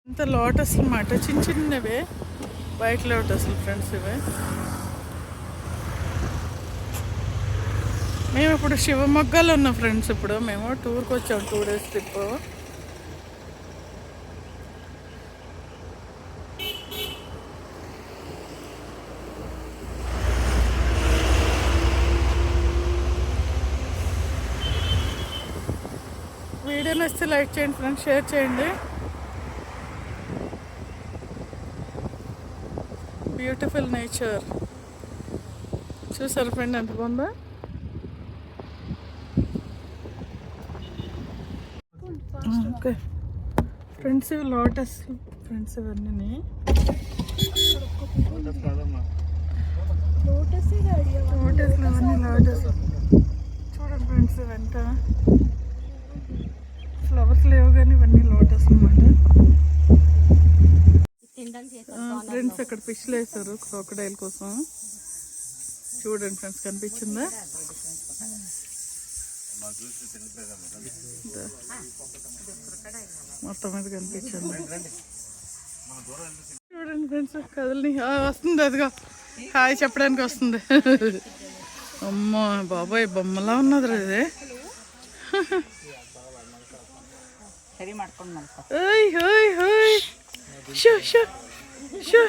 ఇంత లోటస్ అన్నమాట, చిన్న చిన్నవే వైట్ లోటస్లు ఫ్రెండ్స్. ఇవే మేము ఇప్పుడు శివమొగ్గలు ఉన్నాం ఫ్రెండ్స్. ఇప్పుడు మేము టూర్కి వచ్చాము, 2 days ట్రిప్. వీడియో నచ్చితే లైక్ చేయండి ఫ్రెండ్స్, షేర్ చేయండి. బ్యూటిఫుల్ నేచర్ చూసారు ఫ్రెండ్ ఎంత బాగుందో. ఓకే ఫ్రెండ్స్, ఇవి లోటస్ ఫ్రెండ్స్. ఇవన్నీ లోటస్, ఇవన్నీ లోటస్. చూడండి ఫ్రెండ్స్, వెంట ఫ్లవర్స్ లేవు కానీ ఇవన్నీ లోటస్ అన్నమాట. ఫ్రెండ్స్ అక్కడ ఫిష్లు వేస్తారు క్రోకడైల్ కోసం. చూడండి ఫ్రెండ్స్, కనిపించిందా? మొత్తం మీద కనిపించింది. చూడండి ఫ్రెండ్స్, కదలని వస్తుంది. అదిగా హాయ్ చెప్పడానికి వస్తుంది. అమ్మో బాబాయ్, బొమ్మలా ఉన్నది అది. ఓయ్ ఓయ్ ఓయ్, షూ షూ షూ